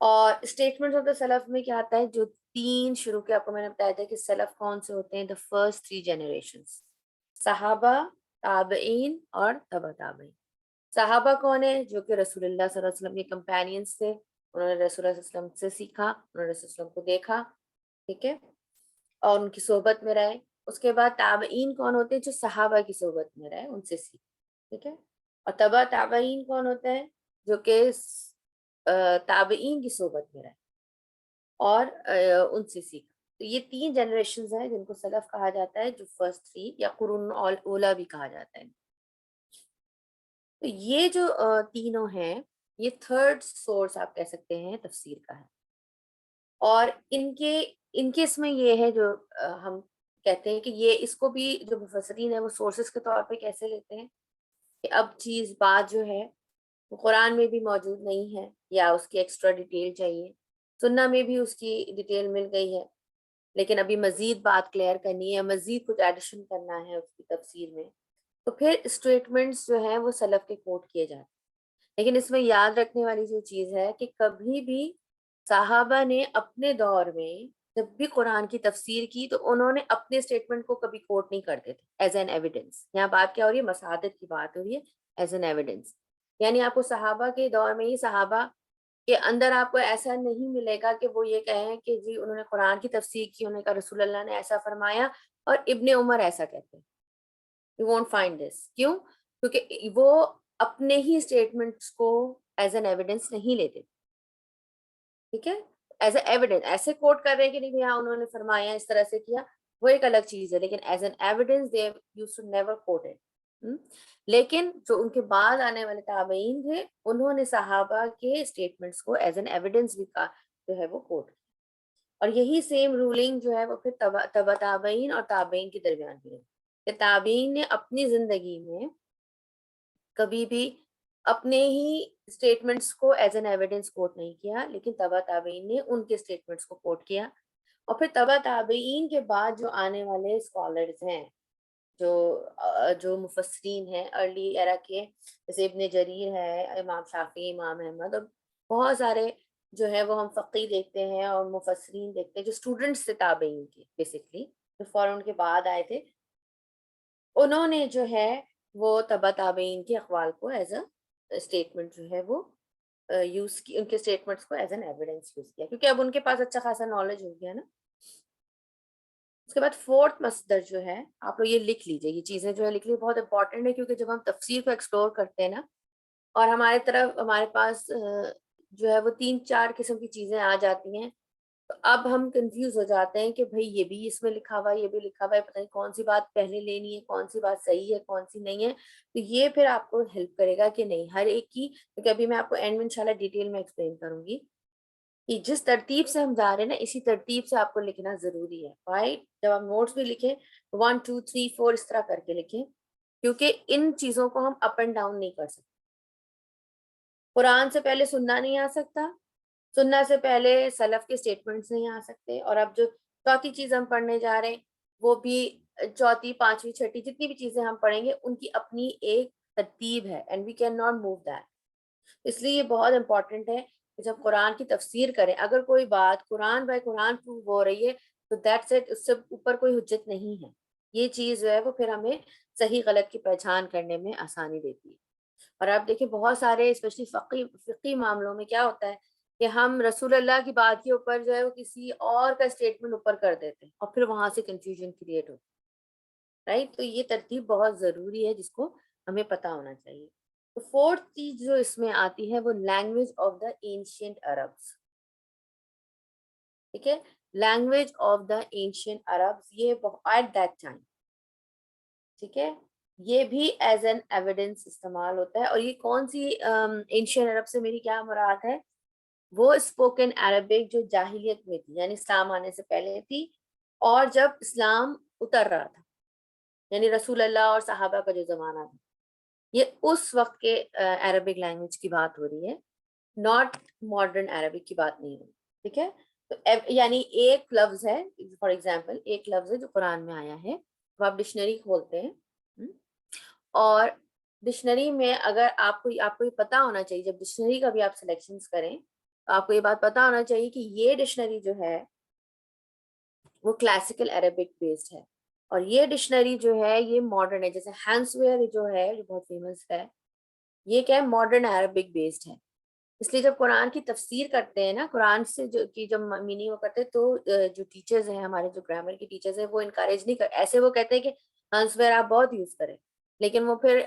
اور statement of the سلف میں کیا آتا ہے؟ جو 3 شروع کے آپ کو میں نے بتایا تھا کہ سلف کون سے ہوتے ہیں، دا فرسٹ 3 جنریشنز، صحابہ، تابعین اور تبع تابعین۔ صحابہ کون ہے؟ جو کہ رسول اللہ صلی اللہ علیہ وسلم کے کمپینینز تھے، انہوں نے رسول اللہ صلی اللہ علیہ وسلم سے سیکھا، انہوں نے رسول اللہ صلی اللہ علیہ وسلم کو دیکھا، ٹھیک ہے، اور ان کی صحبت میں رہے۔ اس کے بعد تابعین کون ہوتے ہیں؟ جو صحابہ کی صحبت میں رہے، ان سے سیکھ، ٹھیک ہے۔ اور تبع تابعین کون ہوتے ہیں؟ جو کہ تابعین کی صحبت میں رہے اور ان سے سیکھا۔ تو یہ 3 جنریشنز ہیں جن کو سلف کہا جاتا ہے، جو فرسٹ 3 یا قرون اولا بھی کہا جاتا ہے۔ تو یہ جو تینوں ہیں، یہ تھرڈ سورس آپ کہہ سکتے ہیں تفسیر کا ہے۔ اور ان کے اس میں یہ ہے جو ہم کہتے ہیں کہ یہ اس کو بھی جو مفسرین ہیں وہ سورسز کے طور پہ کیسے لیتے ہیں کہ اب چیز بات جو ہے وہ قرآن میں بھی موجود نہیں ہے یا اس کی ایکسٹرا ڈیٹیل چاہیے، سننا میں بھی اس کی ڈیٹیل مل گئی ہے، لیکن ابھی مزید بات کلیئر کرنی ہے، مزید کچھ ایڈیشن کرنا ہے اس کی تفسیر میں، تو پھر اسٹیٹمنٹس جو ہیں وہ سلف کے کوٹ کیے جاتے ہیں۔ لیکن اس میں یاد رکھنے والی جو چیز ہے کہ کبھی بھی صحابہ نے اپنے دور میں جب بھی قرآن کی تفسیر کی تو انہوں نے اپنے اسٹیٹمنٹ کو کبھی کوٹ نہیں کرتے تھے ایز این ایویڈنس۔ یہاں بات کیا ہو رہی ہے؟ مساعدت کی بات ہو رہی ہے، ایز این ایویڈنس۔ یعنی آپ کو صحابہ کے دور میں ہی صحابہ کے اندر آپ کو ایسا نہیں ملے گا کہ وہ یہ کہیں کہ جی انہوں نے قرآن کی تفسیر کی، انہوں نے کہا رسول اللہ نے ایسا فرمایا اور ابن عمر ایسا کہتے ہیں۔ You won't find this۔ کیوں؟ کیونکہ وہ اپنے ہی اسٹیٹمنٹس کو ایز این ایویڈنس نہیں لیتے، ٹھیک ہے، ایز اے ایویڈنس ایسے کوٹ کر رہے ہیں کہ نہیں یہاں انہوں نے فرمایا اس طرح سے کیا، وہ ایک الگ چیز ہے، لیکن as an evidence they used to never quote it. لیکن جو ان کے بعد آنے والے تابعین تھے انہوں نے صحابہ کے اسٹیٹمنٹس کو ایز این ایویڈنس بھی کا جو ہے وہ کوٹ کیا، اور یہی سیم رولنگ جو ہے وہ پھر تبع تابعین اور تابعین کے درمیان بھی ہے کہ تابعین نے اپنی زندگی میں کبھی بھی اپنے ہی اسٹیٹمنٹس کو ایز این ایویڈنس کوٹ نہیں کیا، لیکن تبع تابعین نے ان کے اسٹیٹمنٹس کو کوٹ کیا۔ اور پھر تبع تابعین کے بعد جو آنے والے اسکالرز ہیں، جو مفسرین ہیں ارلی ایرا کے، جیسے ابن جریر ہے، امام شافعی، امام احمد، اور بہت سارے جو ہے وہ ہم فقی دیکھتے ہیں اور مفسرین دیکھتے ہیں جو اسٹوڈنٹس تھے تابعین کے، بیسکلی جو فوراً کے بعد آئے تھے، انہوں نے جو ہے وہ تبع تابعین کے اقوال کو ایز اے اسٹیٹمنٹ جو ہے وہ یوز کی، ان کے اسٹیٹمنٹس کو ایز این ایویڈنس یوز کیا، کیونکہ اب ان کے پاس اچھا خاصا نالج ہو گیا نا۔ اس کے بعد فورتھ مصدر جو ہے، آپ لوگ یہ لکھ لیجئے، یہ چیزیں جو ہے لکھ لی بہت امپورٹنٹ ہے، کیونکہ جب ہم تفسیر کو ایکسپلور کرتے ہیں نا اور ہمارے پاس جو ہے وہ 3-4 قسم کی چیزیں آ جاتی ہیں، تو اب ہم کنفیوز ہو جاتے ہیں کہ بھئی یہ بھی اس میں لکھا ہوا ہے، یہ بھی لکھا ہوا ہے، پتہ نہیں کون سی بات پہلے لینی ہے، کون سی بات صحیح ہے، کون سی نہیں ہے۔ تو یہ پھر آپ کو ہیلپ کرے گا کہ نہیں ہر ایک کی، کیونکہ ابھی میں آپ کو اینڈ میں انشاءاللہ ڈیٹیل میں ایکسپلین کروں گی کہ جس ترتیب سے ہم جا رہے ہیں نا اسی ترتیب سے آپ کو لکھنا ضروری ہے، رائٹ؟ جب آپ نوٹس بھی لکھیں 1 2 3 4 اس طرح کر کے لکھیں، کیونکہ ان چیزوں کو ہم اپ اینڈ ڈاؤن نہیں کر سکتے۔ قرآن سے پہلے سننا نہیں آ سکتا، سننا سے پہلے سلف کے اسٹیٹمنٹس نہیں آ سکتے، اور اب جو چوتھی چیز ہم پڑھنے جا رہے ہیں وہ بھی چوتھی، پانچویں، چھٹی جتنی بھی چیزیں ہم پڑھیں گے ان کی اپنی ایک ترتیب ہے، and we can not move that. اس لیے یہ بہت امپورٹنٹ ہے کہ جب قرآن کی تفسیر کریں، اگر کوئی بات قرآن بائی قرآن پروو ہو رہی ہے تو دیٹس اٹ، اس سے اوپر کوئی حجت نہیں ہے۔ یہ چیز جو ہے وہ پھر ہمیں صحیح غلط کی پہچان کرنے میں آسانی دیتی ہے۔ اور آپ دیکھیں بہت سارے اسپیشلی فقی معاملوں میں کیا ہوتا ہے کہ ہم رسول اللہ کی بات کے اوپر جو ہے وہ کسی اور کا اسٹیٹمنٹ اوپر کر دیتے ہیں اور پھر وہاں سے کنفیوژن کریٹ ہوتی ہے، رائٹ؟ تو یہ ترتیب بہت ضروری ہے جس کو ہمیں پتہ ہونا چاہیے۔ تو فورتھ چیز جو اس میں آتی ہے وہ language of the ancient Arabs, ٹھیک ہے، language of the ancient Arabs, یہ ایٹ دیٹ ٹائم، ٹھیک ہے، یہ بھی ایز این ایویڈنس استعمال ہوتا ہے۔ اور یہ کون سی اینشینٹ عرب سے میری کیا مراد ہے؟ وہ اسپوکن عربک جو جاہلیت میں تھی، یعنی اسلام آنے سے پہلے تھی، اور جب اسلام اتر رہا تھا، یعنی رسول اللہ اور صحابہ کا جو زمانہ تھا، یہ اس وقت کے عربک لینگویج کی بات ہو رہی ہے، ناٹ ماڈرن عربک کی بات نہیں ہو رہی، ٹھیک ہے۔ تو یعنی ایک لفظ ہے، فار ایگزامپل ایک لفظ ہے جو قرآن میں آیا ہے، وہ آپ ڈکشنری کھولتے ہیں اور ڈکشنری میں اگر آپ کو یہ پتا ہونا چاہیے، جب ڈکشنری کا بھی آپ سلیکشنز کریں آپ کو یہ بات پتا ہونا چاہیے کہ یہ ڈکشنری جو ہے وہ کلاسیکل عربک بیسڈ ہے، اور یہ ڈکشنری جو ہے یہ ماڈرن ہے. جیسے ہینس ویئر جو ہے جو بہت فیمس ہے، یہ کیا ہے، ماڈرن عربک بیسڈ ہے. اس لیے جب قرآن کی تفسیر کرتے ہیں نا، قرآن سے جو کی جب میننگ وہ کرتے ہیں، تو جو ٹیچرز ہیں ہمارے، جو گرامر کے ٹیچرز ہیں، وہ انکریج نہیں کرتے. ایسے وہ کہتے ہیں کہ ہنس ویئر آپ بہت یوز کریں، لیکن وہ پھر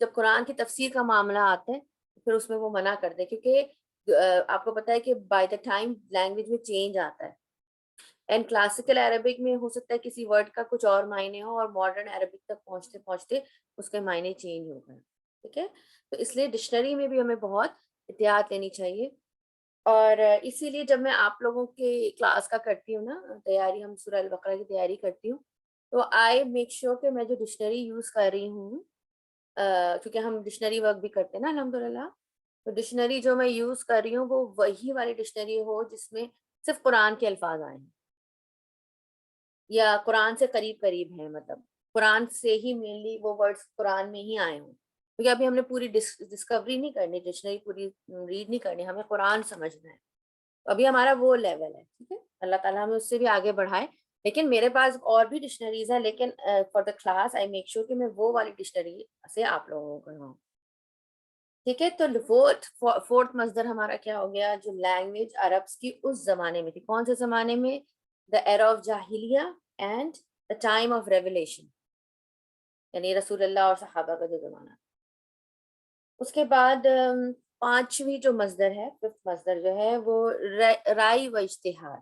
جب قرآن کی تفسیر کا معاملہ آتا ہے پھر اس میں وہ منع کر دیں، کیونکہ آپ کو پتا ہے کہ بائی دا ٹائم لینگویج میں چینج آتا ہے. اینڈ کلاسیکل عربک میں ہو سکتا ہے کسی ورڈ کا کچھ اور معنی ہو، اور ماڈرن عربک تک پہنچتے پہنچتے اس کے معنی چینج ہو گئے. ٹھیک ہے، تو اس لیے ڈکشنری میں بھی ہمیں بہت احتیاط لینی چاہیے. اور اسی لیے جب میں آپ لوگوں کے کلاس کا کرتی ہوں نا تیاری، ہم سورہ البقرہ کی تیاری کرتی ہوں، تو آئی میک شیور کہ میں جو ڈکشنری یوز کر رہی ہوں، کیونکہ ہم ڈکشنری ورک بھی کرتے ہیں نا الحمدللہ، تو ڈکشنری جو میں یوز کر رہی ہوں وہ وہی والی ڈکشنری ہو جس میں صرف قرآن کے الفاظ آئے ہیں یا قرآن سے قریب قریب ہیں، مطلب قرآن سے ہی مینلی وہ ورڈز قرآن میں ہی آئے ہوں. کیونکہ ابھی ہم نے پوری ڈسکوری نہیں کرنی، ڈکشنری پوری ریڈ نہیں کرنی، ہمیں قرآن سمجھنا ہے. ابھی ہمارا وہ لیول ہے. ٹھیک ہے، اللہ تعالیٰ ہمیں اس سے بھی آگے بڑھائے. لیکن میرے پاس اور بھی ڈکشنریز ہیں، لیکن for the class I make sure کہ میں وہ والی ڈکشنری سے آپ لوگوں کو کرواؤں. ٹھیک ہے، تو فورتھ مصدر ہمارا کیا ہو گیا؟ جو لینگویج عربس کی اس زمانے میں تھی. کون سے زمانے میں؟ دا ایرا آف جاہلیہ and the time of revelation, یعنی رسول اللہ اور صحابہ کا جو زمانہ. اس کے بعد پانچویں جو مصدر ہے، ففتھ مصدر جو ہے وہ رائے و اجتہاد.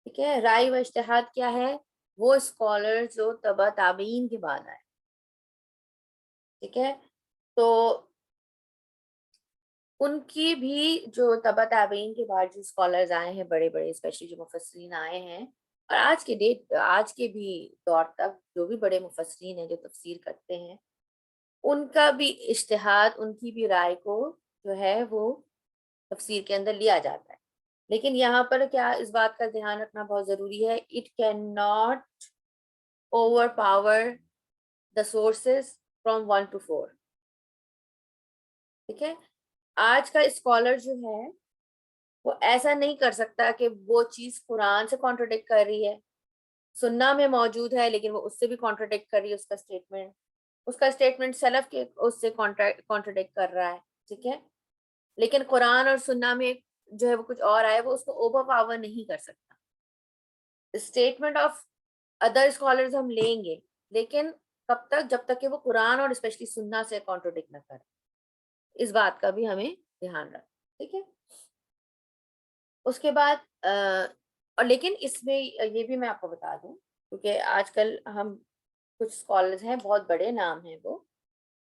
ٹھیک ہے، رائے و اجتہاد کیا ہے؟ وہ اسکالر جو تبع تابعین کے بعد آئے. ٹھیک ہے، تو ان کی بھی جو تبع تابعین کے بعد جو اسکالرز آئے ہیں بڑے بڑے، اسپیشلی جو مفسرین آئے ہیں، اور آج کے بھی دور تک جو بھی بڑے مفسرین ہیں جو تفسیر کرتے ہیں، ان کا بھی اجتہاد، ان کی بھی رائے کو جو ہے وہ تفسیر کے اندر لیا جاتا ہے. لیکن یہاں پر کیا اس بات کا دھیان رکھنا بہت ضروری ہے، it can not over power the sources from 1 to 4. ٹھیک ہے، آج کا اسکالر جو ہے وہ ایسا نہیں کر سکتا کہ وہ چیز قرآن سے کانٹرڈکٹ کر رہی ہے، سننا میں موجود ہے لیکن وہ اس سے بھی کانٹرڈکٹ کر رہی ہے. اس کا اسٹیٹمنٹ سلف کے اس سے کانٹرڈکٹ کر رہا ہے. ٹھیک ہے، لیکن قرآن اور سننا میں جو ہے وہ کچھ اور آئے، وہ اس کو اوور پاور نہیں کر سکتا. اسٹیٹمنٹ آف ادر اسکالرز ہم لیں گے، لیکن کب تک؟ جب تک کہ وہ قرآن اور اسپیشلی سننا سے کانٹرڈکٹ نہ کرے. اس بات کا بھی ہمیں دھیان رکھنا. ٹھیک ہے، اس کے بعد اور لیکن اس میں یہ بھی میں آپ کو بتا دوں، کیونکہ آج کل ہم کچھ اسکالرز ہیں، بہت بڑے نام ہیں وہ،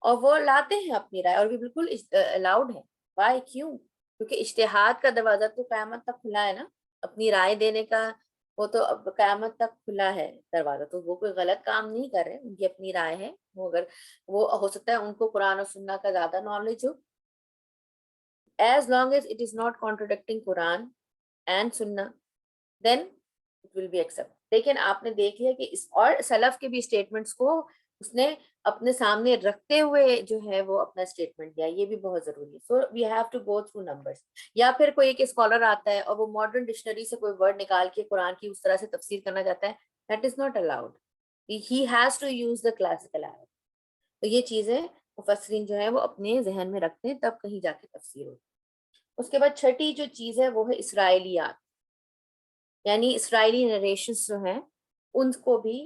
اور وہ لاتے ہیں اپنی رائے، اور بھی بالکل الاؤڈ ہے. وائی؟ کیوں؟ کیونکہ اجتہاد کا دروازہ تو قیامت تک کھلا ہے نا، اپنی رائے دینے کا وہ تو اب قیامت تک کھلا ہے دروازہ. تو وہ کوئی غلط کام نہیں کر رہے، ان کی اپنی رائے ہے. وہ اگر وہ ہو سکتا ہے ان کو قرآن اور سننا کا زیادہ knowledge who, as long as it is not contradicting Quran and Sunnah, then it will be accepted. لیکن آپ نے دیکھ لیا کہ اس اور سلف کے بھی اسٹیٹمنٹس کو اس نے اپنے سامنے رکھتے ہوئے جو ہے وہ اپنا اسٹیٹمنٹ دیا. یہ بھی بہت ضروری ہے. So we have to go through numbers. یا پھر کوئی ایک اسکالر آتا ہے اور وہ ماڈرن ڈکشنری سے کوئی ورڈ نکال کے قرآن کی اس طرح سے تفسیر کرنا چاہتا ہے، that is not allowed. He has to use the classical Arab. تو یہ چیزیں مفسرین جو ہے وہ اپنے ذہن میں رکھتے ہیں، تب کہیں جا کے تفسیر ہوتی. اس کے بعد چھٹی جو چیز ہے وہ ہے اسرائیلیات، یعنی اسرائیلی نریشنز جو ہیں ان کو بھی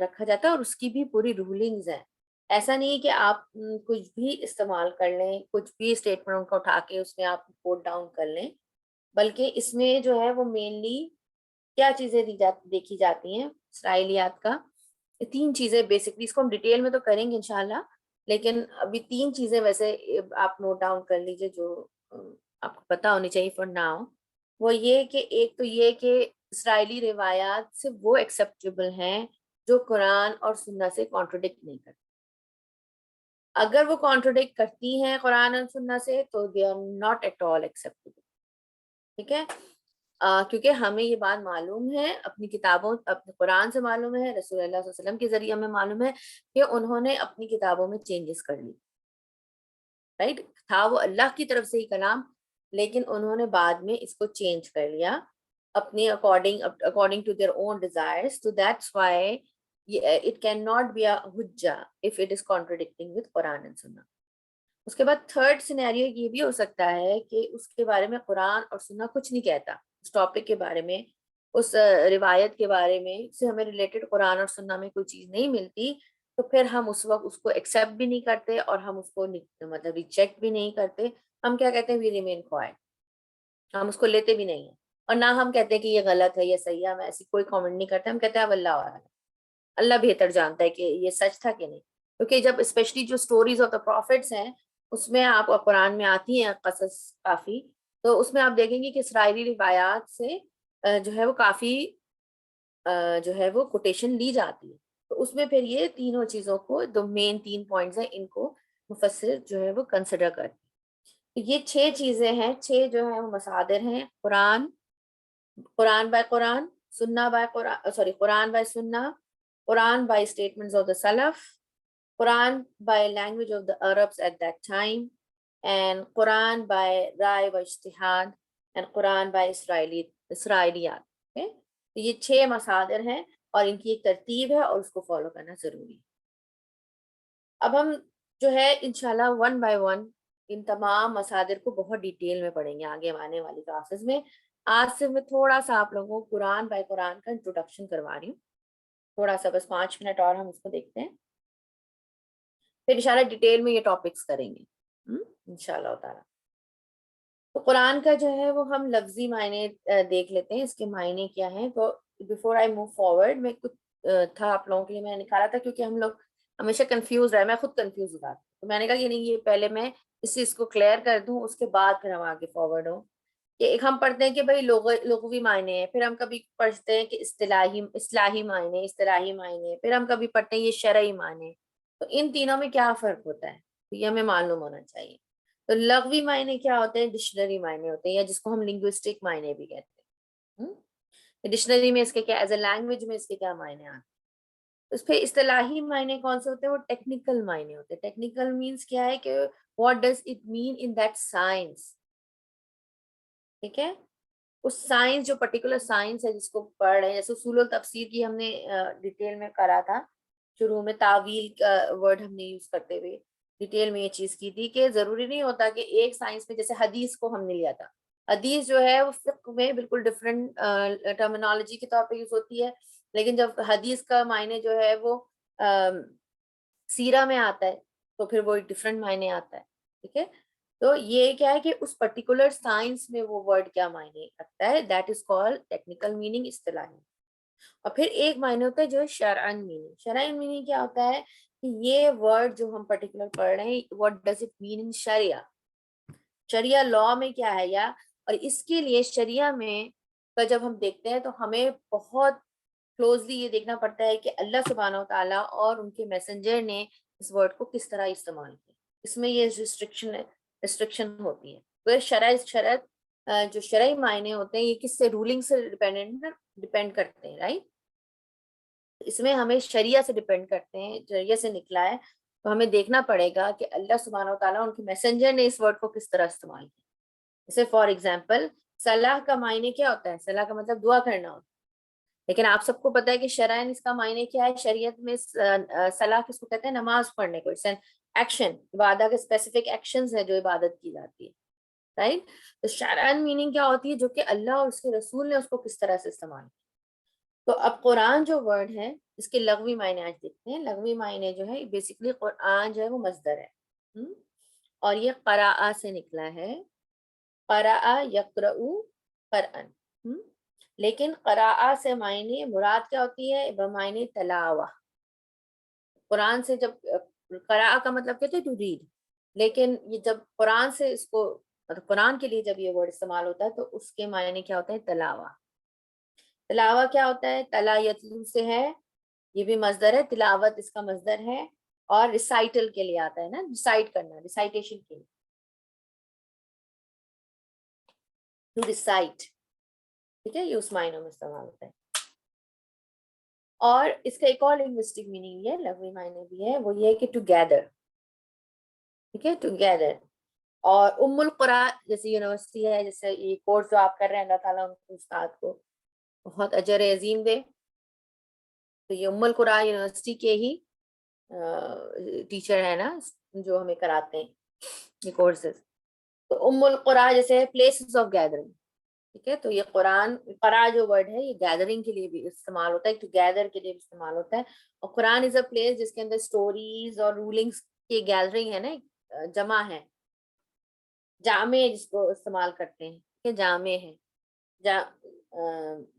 رکھا جاتا ہے، اور اس کی بھی پوری رولنگز ہیں. ایسا نہیں کہ آپ کچھ بھی استعمال کر لیں، کچھ بھی اسٹیٹمنٹ کو اٹھا کے اس میں آپ کوٹ ڈاؤن کر لیں، بلکہ اس میں جو ہے وہ مینلی کیا چیزیں دیکھی جاتی ہیں اسرائیلیات کا. 3 چیزیں بیسکلی، اس کو ہم ڈیٹیل میں تو کریں گے انشاءاللہ، لیکن ابھی 3 چیزیں ویسے آپ نوٹ ڈاؤن کر لیجئے جو آپ کو پتا ہونی چاہیے فار ناؤ. وہ یہ کہ ایک تو یہ کہ اسرائیلی روایات سے وہ ایکسیپٹیبل ہیں جو قرآن اور سنہ سے کانٹرڈکٹ نہیں کرتی. اگر وہ کانٹرڈکٹ کرتی ہیں قرآن اور سنہ سے تو they are not at all acceptable. ٹھیک ہے، کیونکہ ہمیں یہ بات معلوم ہے اپنی کتابوں، اپنے قرآن سے معلوم ہے، رسول اللہ صلی اللہ علیہ وسلم کے ذریعے ہمیں معلوم ہے کہ انہوں نے اپنی کتابوں میں چینجز کر لی. رائٹ، تھا وہ اللہ کی طرف سے ہی کلام، لیکن انہوں نے بعد میں اس کو چینج کر لیا اپنے according to their own desires. So that's why it cannot be a hujja if it is contradicting with Quran and Sunnah. اس کے بعد تھرڈ سینیریو یہ بھی ہو سکتا ہے کہ اس کے بارے میں قرآن اور سننا کچھ نہیں کہتا، اس ٹاپک کے بارے میں، اس روایت کے بارے میں سے ہمیں ریلیٹڈ قرآن اور سننا میں کوئی چیز نہیں ملتی، تو پھر ہم اس وقت اس کو ایکسیپٹ بھی نہیں کرتے اور ہم اس کو مطلب ریجیکٹ بھی نہیں کرتے. ہم کیا کہتے ہیں؟ We remain quiet. ہم اس کو لیتے بھی نہیں ہیں اور نہ ہم کہتے ہیں کہ یہ غلط ہے یہ صحیح ہے، ہم ایسی کوئی کامنٹ نہیں کرتے. ہم کہتے ہیں اب اللہ والا، اللہ بہتر جانتا ہے کہ یہ سچ تھا کہ نہیں. کیونکہ جب اسپیشلی جو اسٹوریز آف دا پروفٹس ہیں اس میں آپ قرآن میں آتی ہیں قصص کافی، تو اس میں آپ دیکھیں گے کہ اسرائیلی روایات سے جو ہے وہ کافی جو ہے وہ کوٹیشن لی جاتی ہے. تو اس میں پھر یہ تینوں چیزوں کو، دو مین 3 پوائنٹس ہیں، ان کو مفسر جو ہے وہ کنسیڈر کرتے ہیں. یہ 6 چیزیں ہیں، 6 جو ہیں وہ مصادر ہیں: قرآن بائی قرآن، سنہ بائی قرآن، قرآن بائی سنہ، قرآن by statements of the Salaf, Quran by language of the Arabs at that time, and Quran by Rai wa Ijtihad, and Quran by Israeliyat. Okay? تو یہ 6 مصادر ہیں اور ان کی ایک ترتیب ہے اور اس کو فالو کرنا ضروری ہے. اب ہم جو ہے انشاءاللہ 1 by 1 ان تمام مصادر کو بہت ڈیٹیل میں پڑھیں گے آگے آنے والی کلاسز میں. آج سے میں تھوڑا سا آپ لوگوں کو قرآن بائی قرآن کا انٹروڈکشن کروا رہی ہوں، تھوڑا سا، بس 5 منٹ اور ہم اس کو دیکھتے ہیں، پھر انشاءاللہ ڈیٹیل میں یہ ٹاپکس کریں گے انشاءاللہ تعالیٰ. تو قرآن کا جو ہے وہ ہم لفظی معنی دیکھ لیتے ہیں، اس کے معنی کیا ہیں. تو بیفور آئی موو فارورڈ، میں کچھ تھا آپ لوگوں کے لیے میں نکالا تھا، کیونکہ ہم لوگ ہمیشہ کنفیوز رہے، میں خود کنفیوز ہو جاتی ہوں. تو میں نے کہا کہ نہیں، یہ پہلے میں اس چیز کو کلیئر کر دوں، اس کے بعد پھر ہم آگے فارورڈ ہوں. کہ ایک ہم پڑھتے ہیں کہ بھائی لغوی معنی ہے، پھر ہم کبھی پڑھتے ہیں کہ اصطلاحی معنی، پھر ہم کبھی پڑھتے ہیں یہ شرعی معنی. تو ان تینوں میں کیا فرق ہوتا ہے یہ ہمیں معلوم ہونا چاہیے. تو لغوی معنی کیا ہوتے ہیں؟ ڈکشنری معنی ہوتے ہیں، یا جس کو ہم لنگوسٹک معنی بھی کہتے ہیں. ڈکشنری میں اس کے کیا، ایز اے لینگویج میں اس کے کیا معنی آتے ہیں. اس پہ اصطلاحی معنی کون سے ہوتے ہیں؟ وہ ٹیکنیکل معنی ہوتے ہیں. ٹیکنیکل مینس کیا ہے کہ what does it mean in that science. ٹھیک ہے، اس سائنس، جو پرٹیکولر سائنس ہے جس کو پڑھ رہے ہیں، جیسے اصول التفسیر کی ہم نے ڈیٹیل میں کرا تھا شروع میں، تعویل کا ورڈ ہم نے یوز کرتے ہوئے ڈیٹیل میں یہ چیز کی تھی کہ ضروری نہیں ہوتا کہ ایک سائنس میں، جیسے حدیث کو ہم نے لیا تھا، حدیث جو ہے وہ فقہ میں بالکل ڈفرینٹ ٹرمینالوجی کے طور پہ یوز ہوتی ہے، لیکن جب حدیث کا معنی جو ہے وہ سیرہ میں آتا ہے تو پھر وہ ایک ڈفرینٹ معنی آتا ہے. ٹھیک ہے، تو یہ کیا ہے کہ اس پرٹیکولر سائنس میں وہ ورڈ کیا معنی رکھتا ہے، that is called technical meaning, اصطلاحی. اور پھر ایک معنی ہوتا ہے جو ہے شرعن میننگ. شرعن میننگ کیا ہوتا ہے کہ یہ ورڈ جو ہم پرٹیکولر پڑھ رہے ہیں، واٹ ڈز اٹ مین ان شریعہ، شریعہ لا میں کیا ہے. یا اور اس کے لیے شریعہ میں کا جب ہم دیکھتے ہیں تو ہمیں بہت کلوزلی یہ دیکھنا پڑتا ہے کہ اللہ سبحانہ و تعالیٰ اور ان کے میسنجر نے اس ورڈ کو کس طرح استعمال کیا. اس میں یہ ریسٹرکشن ہوتی ہے. تو شرط جو شرعی معنی ہوتے ہیں یہ کس سے، رولنگ سے ڈیپینڈ کرتے ہیں، رائٹ. اس میں ہمیں شریعہ سے ڈیپینڈ کرتے ہیں، شریعہ سے نکلا ہے، تو ہمیں دیکھنا پڑے گا کہ اللہ سبحانہ و تعالیٰ ان کے میسنجر نے اس ورڈ کو کس طرح استعمال کیا. جیسے فار ایگزامپل صلاح کا معنی کیا ہوتا ہے؟ صلاح کا مطلب دعا کرنا ہوتا ہے، لیکن آپ سب کو پتہ ہے کہ شرعن اس کا معنی کیا ہے. شریعت میں صلاح کس کو کہتے ہیں؟ نماز پڑھنے کو. اٹس این ایکشن، عبادت کے اسپیسیفک ایکشنز ہیں جو عبادت کی جاتی ہے، رائٹ. تو شرعن میننگ کیا ہوتی ہے؟ جو کہ اللہ اور اس کے رسول نے اس کو کس طرح سے استعمال کیا. تو اب قرآن جو ورڈ ہے اس کے لغوی معنی آج دیکھتے ہیں. لغوی معنی جو ہے بیسیکلی قرآن جو ہے وہ مصدر ہے، اور یہ قراء سے نکلا ہے، قراء یقرؤ قرأن. لیکن قراء سے معنی مراد کیا ہوتی ہے؟ بمعنی تلاوہ. قرآن سے جب قراء کا مطلب کہتے ہیں ٹو ریڈ، لیکن یہ جب قرآن سے اس کو، قرآن کے لیے جب یہ ورڈ استعمال ہوتا ہے تو اس کے معنی کیا ہوتا ہے؟ تلاوہ. تلاوہ کیا ہوتا ہے؟ تلا یتلو سے ہے، یہ بھی مصدر ہے، تلاوت اس کا مصدر ہے، اور ریسائٹل کے لیے آتا ہے نا، ریسائٹ کرنا، ریسائٹیشن کے لیے، ٹو ریسائٹ. ٹھیک ہے، یہ اس معنوں میں استعمال ہوتا ہے. اور اس کا ایک اور لنگوسٹک میننگ ہے، لغوی معنی بھی ہے، وہ یہ ہے کہ ٹو گیدر. ٹھیک ہے، ٹو گیدر. اور ام القرا جیسے یونیورسٹی ہے، جیسے یہ کورس جو آپ کر رہے ہیں، اللہ تعالیٰ ان کے استاد کو بہت اجر عظیم دے. تو یہ ام القرا یونیورسٹی کے ہی ٹیچر ہے نا جو ہمیں کراتے ہیں یہ کورسز. تو ام القرا جیسے پلیسز آف گیدرنگ، ٹھیک ہے. تو یہ قرآن قرا جو ورڈ ہے یہ گیدرنگ کے لیے بھی استعمال ہوتا ہے، ٹو گیدر کے لیے بھی استعمال ہوتا ہے. اور قرآن از اے پلیس جس کے اندر اسٹوریز اور رولنگس کی گیدرنگ ہے نا، جمع ہے. جامع جس کو استعمال کرتے ہیں کہ جامع ہے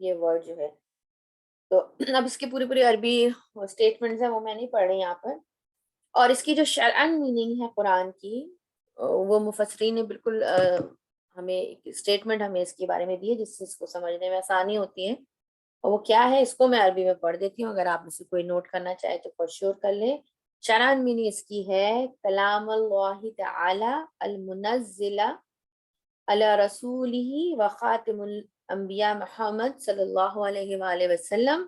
یہ ورڈ جو ہے. تو اب اس کی پوری عربی اسٹیٹمنٹس ہیں وہ میں نہیں پڑھ رہی یہاں پر. اور اس کی جو شرعن میننگ ہے قرآن کی، وہ مفسرین نے بالکل ہمیں اسٹیٹمنٹ ہمیں اس کے بارے میں دی ہے جس سے اس کو سمجھنے میں آسانی ہوتی ہے. اور وہ کیا ہے اس کو میں عربی میں پڑھ دیتی ہوں، اگر آپ اسے کوئی نوٹ کرنا چاہے تو فور شیور کر لیں. شرعن میننگ اس کی ہے کلام اللہ تعالی المنزل علی رسولہ وخاتم الانبیاء محمد صلی اللہ علیہ وآلہ وسلم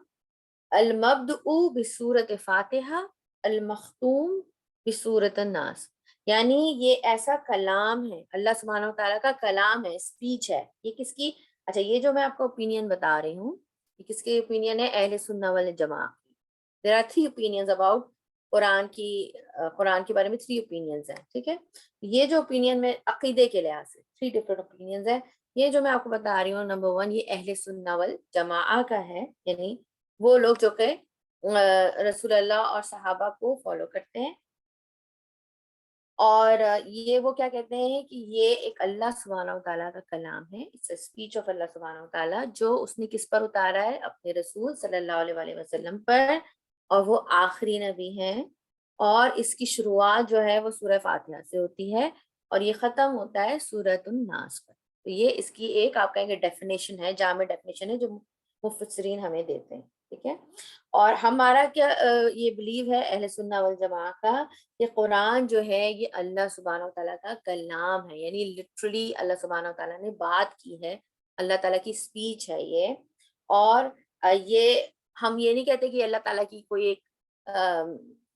المبدؤ بسورۃ فاتحہ المختوم بسورۃ الناس. یعنی یہ ایسا کلام ہے، اللہ سبحانہ و تعالیٰ کا کلام ہے، اسپیچ ہے. یہ کس کی؟ اچھا یہ جو میں آپ کو اوپینین بتا رہی ہوں یہ کس کی اوپینین ہے؟ اہل سنہ والجماعہ کی. دیر آر 3 opinions about قرآن کے بارے میں 3 opinions ہیں، ٹھیک ہے. یہ جو اوپینین میں عقیدے کے لحاظ سے 3 different opinions ہیں. یہ جو میں آپ کو بتا رہی ہوں نمبر 1 یہ اہل سنہ والجماعہ کا ہے، یعنی وہ لوگ جو کہ رسول اللہ اور صحابہ کو فالو کرتے ہیں. اور یہ وہ کیا کہتے ہیں کہ یہ ایک اللہ سبحانہ و تعالیٰ کا کلام ہے، اٹس اے اسپیچ آف اللہ سبحانہ و تعالیٰ جو اس نے کس پر اتارا ہے؟ اپنے رسول صلی اللہ علیہ وآلہ وسلم پر. اور وہ آخری نبی ہیں. اور اس کی شروعات جو ہے وہ سورہ فاتحہ سے ہوتی ہے اور یہ ختم ہوتا ہے سورۃ الناس پر. تو یہ اس کی ایک آپ کہیں گے ڈیفینیشن ہے، جامع ڈیفینیشن ہے جو مفسرین ہمیں دیتے ہیں، ٹھیک ہے. اور ہمارا کیا یہ بلیو ہے اہل سنہ والجماعہ کا کہ قرآن جو ہے یہ اللہ سبحانہ و تعالیٰ کا کلام ہے، یعنی لٹرلی اللہ سبحانہ و تعالیٰ نے بات کی ہے، اللہ تعالیٰ کی اسپیچ ہے یہ. اور یہ ہم یہ نہیں کہتے کہ اللہ تعالیٰ کی کوئی ایک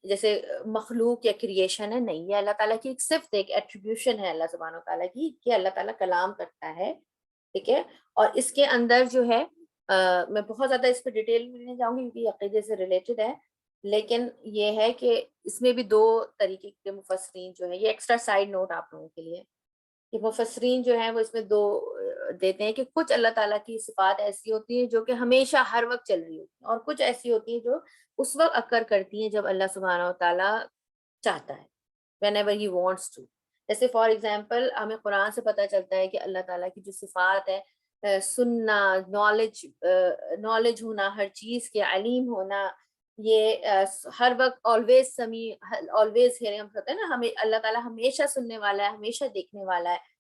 جیسے مخلوق یا کریشن ہے، نہیں، یہ اللہ تعالیٰ کی ایک صفت ایک ایٹریبیوشن ہے اللہ سبحانہ و تعالیٰ کی کہ اللہ تعالیٰ کلام کرتا ہے، ٹھیک ہے. اور اس کے اندر جو ہے میں بہت زیادہ اس پہ ڈیٹیل میں نہیں جاؤں گی کیونکہ عقیدے سے ریلیٹڈ ہے، لیکن یہ ہے کہ اس میں بھی 2 طریقے کے مفسرین جو ہے، یہ ایکسٹرا سائیڈ نوٹ آپ لوگوں کے لیے کہ مفسرین جو ہیں وہ اس میں 2 دیتے ہیں کہ کچھ اللہ تعالیٰ کی صفات ایسی ہوتی ہیں جو کہ ہمیشہ ہر وقت چل رہی ہوتی ہیں اور کچھ ایسی ہوتی ہیں جو اس وقت اکر کرتی ہیں جب اللہ سبحانہ و تعالیٰ چاہتا ہے، whenever he wants to. جیسے فار ایگزامپل ہمیں قرآن سے پتہ چلتا ہے کہ اللہ تعالیٰ کی جو صفات ہے، سننا، نالج ہونا، ہر چیز کے علیم ہونا، یہ ہر وقت آلویز سمیع، آلویز ہیئرنگ، ہم کہتے ہیں نا ہمیں اللہ تعالیٰ ہمیشہ سننے والا ہے، ہمیشہ دیکھنے والا ہے.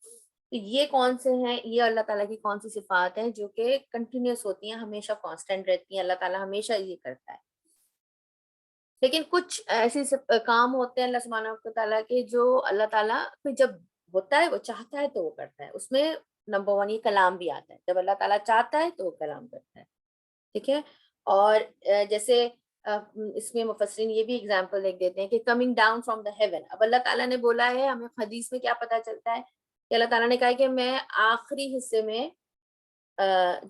تو یہ کون سے ہیں؟ یہ اللہ تعالیٰ کی کون سی صفات ہیں جو کہ کنٹینیوس ہوتی ہیں، ہمیشہ کانسٹنٹ رہتی ہیں، اللہ تعالیٰ ہمیشہ یہ کرتا ہے. لیکن کچھ ایسے کام ہوتے ہیں اللہ سبحانہ و تعالیٰ کے جو اللہ تعالیٰ جب ہوتا ہے وہ چاہتا ہے تو وہ کرتا ہے. اس میں نمبر 1 یہ کلام بھی آتا ہے، جب اللہ تعالیٰ چاہتا ہے تو وہ کلام کرتا ہے، ٹھیک ہے. اور جیسے اس میں مفسرین یہ بھی اگزامپل ایک دیتے ہیں کہ coming down from the heaven. اب اللہ تعالیٰ نے بولا ہے، ہمیں حدیث میں کیا پتہ چلتا ہے کہ اللہ تعالیٰ نے کہا کہ میں آخری حصے میں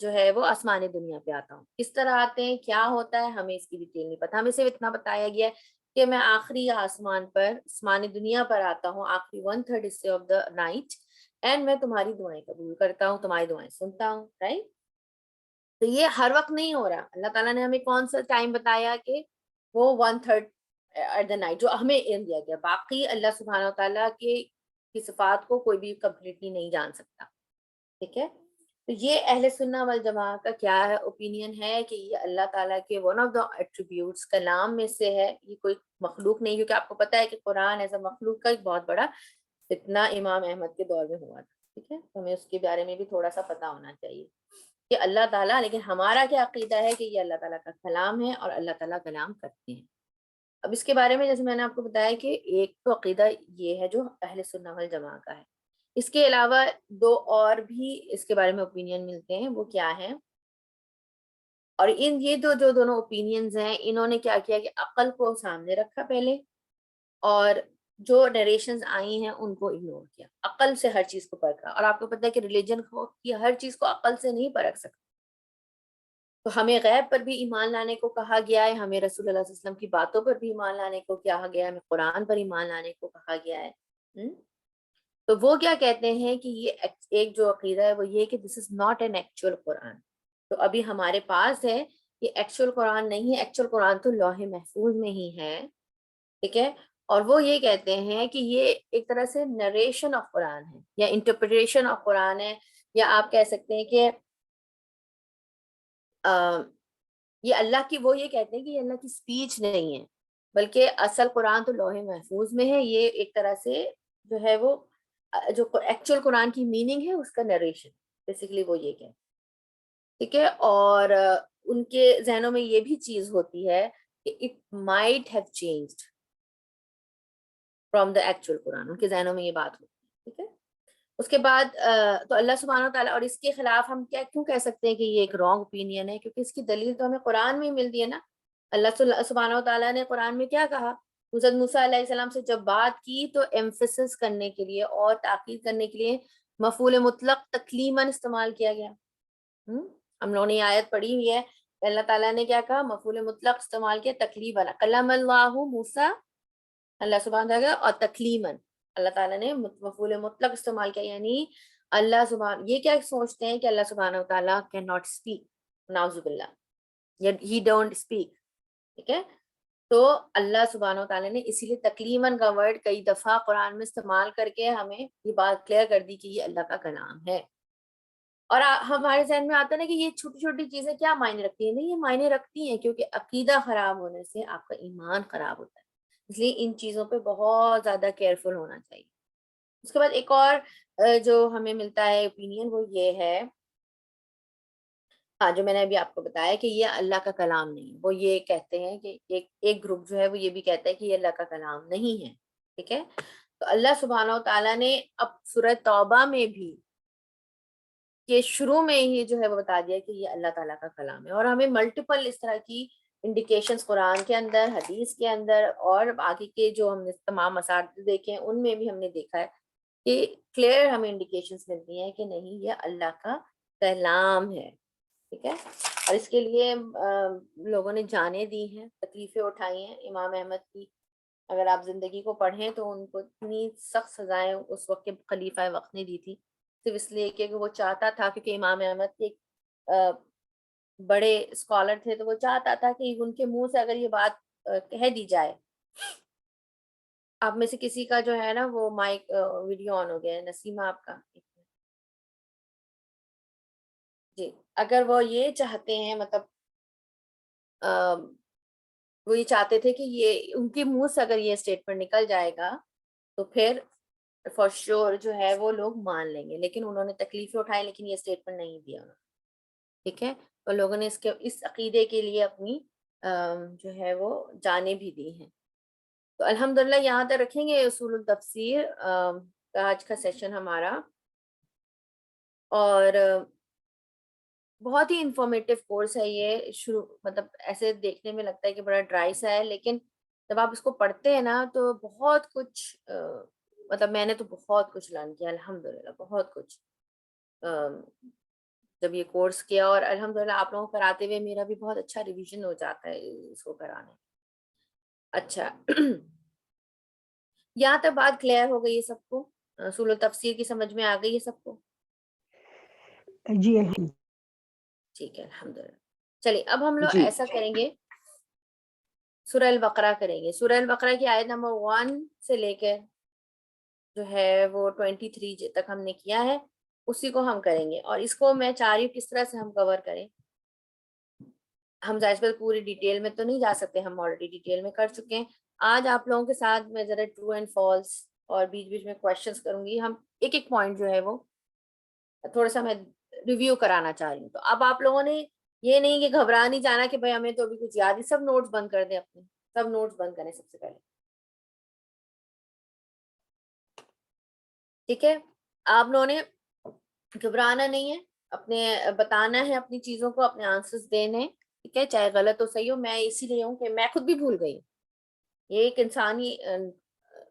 جو ہے وہ آسمانی دنیا پہ آتا ہوں. کس طرح آتے ہیں، کیا ہوتا ہے، ہمیں اس کی ڈیٹیل نہیں پتا. ہمیں صرف اتنا بتایا گیا ہے کہ میں آخری آسمان پر، آسمانی دنیا پر آتا ہوں آخری 1/3 حصے آف دا نائٹ، اینڈ میں تمہاری دعائیں قبول کرتا ہوں، تمہاری دعائیں سنتا ہوں، رائٹ. تو یہ ہر وقت نہیں ہو رہا. اللہ تعالیٰ نے ہمیں کون سا ٹائم بتایا کہ وہ 1/3 ایٹ دا نائٹ جو ہمیں علم دیا گیا. باقی اللہ سبحانہ و تعالیٰ کی صفات کو کوئی بھی کمپلیٹلی نہیں جان سکتا، ٹھیک ہے. تو یہ اہل سنہ والجماعہ کا کیا ہے اوپینین ہے کہ یہ اللہ تعالیٰ کے ون آف دا ایٹریبیوٹس کلام میں سے ہے، یہ کوئی مخلوق نہیں. کیونکہ آپ کو پتہ ہے کہ قرآن ایسا مخلوق کا ایک بہت بڑا فتنہ امام احمد کے دور میں ہوا تھا، ٹھیک ہے. ہمیں اس کے بارے میں بھی تھوڑا سا پتہ ہونا چاہیے کہ اللہ تعالیٰ، لیکن ہمارا کیا عقیدہ ہے کہ یہ اللہ تعالیٰ کا کلام ہے اور اللہ تعالیٰ کلام کرتے ہیں. اب اس کے بارے میں جیسے میں نے آپ کو بتایا کہ ایک تو عقیدہ یہ ہے جو اہل سنہ والجماعہ کا ہے. اس کے علاوہ 2 اور بھی اس کے بارے میں اوپینین ملتے ہیں. وہ کیا ہے؟ اور یہ جو دونوں اوپینینز ہیں انہوں نے کیا کیا کہ عقل کو سامنے رکھا پہلے، اور جو نریشنز آئی ہیں ان کو اگنور کیا، عقل سے ہر چیز کو پرکھا. اور آپ کو پتہ ہے کہ ریلیجن کو کی ہر چیز کو عقل سے نہیں پرکھ سکتے. تو ہمیں غیب پر بھی ایمان لانے کو کہا گیا ہے، ہمیں رسول اللہ صلی اللہ علیہ وسلم کی باتوں پر بھی ایمان لانے کو کہا گیا ہے، ہمیں قرآن پر ایمان لانے کو کہا گیا ہے. تو وہ کیا کہتے ہیں کہ یہ ایک جو عقیدہ ہے وہ یہ کہ دس از ناٹ این ایکچوئل قرآن. تو ابھی ہمارے پاس ہے یہ ایکچوئل قرآن نہیں ہے، ایکچوئل قرآن تو لوح محفوظ میں ہی ہے. ٹھیک ہے. اور وہ یہ کہتے ہیں کہ یہ ایک طرح سے نریشن آف قرآن ہے یا انٹرپریٹیشن آف قرآن ہے، یا آپ کہہ سکتے ہیں کہ یہ اللہ کی، وہ یہ کہتے ہیں کہ یہ اللہ کی اسپیچ نہیں ہے بلکہ اصل قرآن تو لوح محفوظ میں ہے. یہ ایک طرح سے جو ہے وہ جو ایکچوئل قرآن کی میننگ ہے اس کا نریشن بیسیکلی وہ یہ کہتے ہیں. ٹھیک ہے. اور ان کے ذہنوں میں یہ بھی چیز ہوتی ہے کہ it might have changed from the actual Quran, ان کے ذہنوں میں یہ بات ہوتی ہے. ٹھیک ہے. اس کے بعد تو اللہ سبحانہ وتعالیٰ، اور اس کے خلاف ہم کیوں کہہ سکتے ہیں کہ یہ ایک رانگ اوپینین ہے، کیونکہ اس کی دلیل تو ہمیں قرآن میں ہی ملتی ہے نا. اللہ سبحانہ وتعالیٰ نے قرآن میں کیا کہا؟ حضرت موسیٰ علیہ السلام سے جب بات کی تو ایمفیسس کرنے کے لیے اور تاکید کرنے کے لیے مفعول مطلق تکلیماً استعمال کیا گیا. ہم لوگوں نے یہ آیت پڑھی ہوئی ہے. اللہ تعالیٰ نے کیا کہا؟ مفعول مطلق استعمال کیا، تکلیماً. کلم اللہ موسیٰ، اللہ سبحانہ وتعالیٰ، اور تکلیماً اللہ تعالیٰ نے مفعول مطلق استعمال کیا. یعنی اللہ سبحانہ، یہ کیا سوچتے ہیں کہ اللہ سبحانہ وتعالیٰ کین ناٹ اسپیک، نعوذ باللہ، ہی ڈونٹ اسپیک. ٹھیک ہے. تو اللہ سبحانہ وتعالیٰ نے اسی لیے تکلیماً کا ورڈ کئی دفعہ قرآن میں استعمال کر کے ہمیں یہ بات کلیئر کر دی کہ یہ اللہ کا کلام ہے. اور ہمارے ذہن میں آتا ہے نا کہ یہ چھوٹی چھوٹی چیزیں کیا معنی رکھتی ہیں. نہیں، یہ معنی رکھتی ہیں، کیونکہ عقیدہ خراب ہونے سے آپ کا ایمان خراب ہوتا ہے. اس لیے ان چیزوں پہ بہت زیادہ کیئرفل ہونا چاہیے. اس کے بعد ایک اور جو ہمیں ملتا ہے اوپینین وہ یہ ہے، ہاں، جو میں نے ابھی آپ کو بتایا کہ یہ اللہ کا کلام نہیں. وہ یہ کہتے ہیں کہ ایک گروپ جو ہے وہ یہ بھی کہتا ہے کہ یہ اللہ کا کلام نہیں ہے. ٹھیک ہے. تو اللہ سبحانہ وتعالیٰ نے اب سورہ توبہ میں بھی کہ شروع میں ہی جو ہے وہ بتا دیا کہ یہ اللہ تعالیٰ کا کلام ہے. اور ہمیں ملٹیپل اس طرح کی انڈیکیشنز قرآن کے اندر، حدیث کے اندر، اور آگے کے جو ہم نے تمام مسائل دیکھے ہیں ان میں بھی ہم نے دیکھا ہے کہ کلیئر ہمیں انڈیکیشنز ملتی ہیں کہ نہیں، یہ اللہ کا کلام ہے. ٹھیک ہے. اور اس کے لیے لوگوں نے جانیں دی ہیں، تکلیفیں اٹھائی ہیں. امام احمد کی اگر آپ زندگی کو پڑھیں تو ان کو اتنی سخت سزائیں اس وقت کے خلیفہ وقت نے دی تھی، صرف اس لیے کہ وہ چاہتا تھا، کیونکہ امام احمد کے ایک بڑے اسکالر تھے، تو وہ چاہتا تھا کہ ان کے منہ سے اگر یہ بات کہہ دی جائے. آپ میں سے کسی کا جو ہے نا وہ مائک ویڈیو آن ہو گیا ہے، نسیمہ آپ کا. جی. اگر وہ یہ چاہتے ہیں، مطلب وہ یہ چاہتے تھے کہ یہ ان کے منہ سے اگر یہ اسٹیٹمنٹ نکل جائے گا تو پھر فار شور جو ہے وہ لوگ مان لیں گے. لیکن انہوں نے تکلیفیں اٹھائی لیکن یہ اسٹیٹمنٹ نہیں دیا انہوں نے. ٹھیک ہے. اور لوگوں نے اس عقیدے کے لیے اپنی جو ہے وہ جانیں بھی دی ہیں. تو الحمدللہ یہاں تک رکھیں گے اصول التفسیر کا آج کا سیشن ہمارا. اور بہت ہی انفارمیٹیو کورس ہے یہ. شروع مطلب ایسے دیکھنے میں لگتا ہے کہ بڑا ڈرائی سا ہے، لیکن جب آپ اس کو پڑھتے ہیں نا تو بہت کچھ مطلب میں نے تو بہت کچھ لرن کیا الحمدللہ، بہت کچھ جب یہ کورس کیا. اور الحمدللہ آپ لوگوں کو کراتے ہوئے میرا بھی بہت اچھا ریویژن ہو جاتا ہے اس کو کرانے. اچھا یہاں تک بات کلیئر ہو گئی ہے سب کو؟ اصول التفسیر کی سمجھ میں آ گئی ہے سب کو؟ جی ٹھیک ہے الحمدللہ. چلیے اب ہم لوگ جی ایسا کریں گے، سورہ البقرہ کریں گے. سورہ البقرہ کی آیت نمبر 1 سے لے کے جو ہے وہ 23 تک ہم نے کیا ہے، اسی کو ہم کریں گے. اور اس کو میں چاہ رہی ہوں کس طرح سے ہم کور کریں. ہم ظاہر پر پوری ڈیٹیل میں تو نہیں جا سکتے، ہم آلریڈی ڈیٹیل میں کر چکے ہیں. آج آپ لوگوں کے ساتھ میں ذرا ٹرو اینڈ فالس اور بیچ بیچ میں کوشچنس کروں گی. ہم ایک ایک پوائنٹ جو ہے وہ تھوڑا سا میں ریویو کرانا چاہ رہی ہوں. تو اب آپ لوگوں نے یہ نہیں کہ گھبرا نہیں جانا کہ بھائی ہمیں تو ابھی کچھ یاد ہی. سب نوٹس بند کر دیں اپنے، سب نوٹس بند کریں سب سے پہلے. ٹھیک ہے. آپ لوگوں نے گھبرانا نہیں ہے، اپنے بتانا ہے اپنی چیزوں کو، اپنے آنسرز دینے. ٹھیک ہے. چاہے غلط ہو صحیح ہو. میں اسی لیے ہوں کہ میں خود بھی بھول گئی. یہ ایک انسانی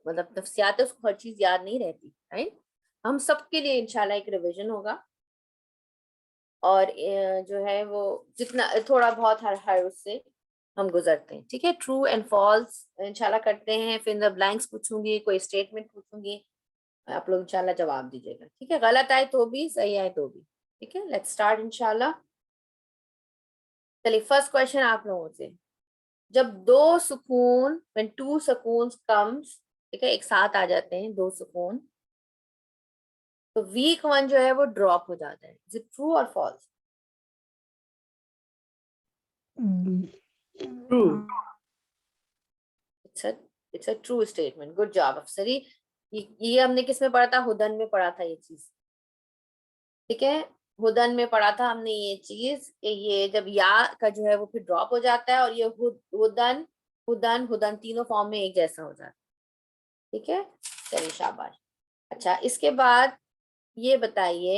مطلب نفسیات ہے اس کو ہر چیز یاد نہیں رہتی، رائٹ. ہم سب کے لیے انشاءاللہ ایک ریویژن ہوگا، اور جو ہے وہ جتنا تھوڑا بہت ہر اس سے ہم گزرتے ہیں. ٹھیک ہے، ٹرو اینڈ فالس انشاءاللہ کرتے ہیں، پھر بلینکس پوچھوں گی، کوئی اسٹیٹمنٹ پوچھوں گی، آپ لوگ انشاءاللہ جواب دیجیے گا. ٹھیک ہے، غلط آئے تو بھی، صحیح آئے تو بھی. ٹھیک ہے، لیٹس اسٹارٹ انشاءاللہ. چلیے فرسٹ کوشچن آپ لوگوں سے، جب دو سکون when two سکونز comes، ٹھیک ہے، ایک ساتھ آ جاتے ہیں دو سکون، تو ویک ون جو ہے وہ ڈراپ ہو جاتا ہے. از اٹ ٹرو اور false? True. It's a true statement. Good job افسری. یہ ہم نے کس میں پڑھا تھا؟ ہدن میں پڑھا تھا یہ چیز. ٹھیک ہے، ہدن میں پڑھا تھا ہم نے یہ چیز کہ یہ جب یا کا جو ہے وہ پھر ڈراپ ہو جاتا ہے، اور یہ ہدن ہدن ہدن تینوں فارم میں ایک جیسا ہو جاتا ہے. ٹھیک ہے، چلیے شاباش. اچھا، اس کے بعد یہ بتائیے،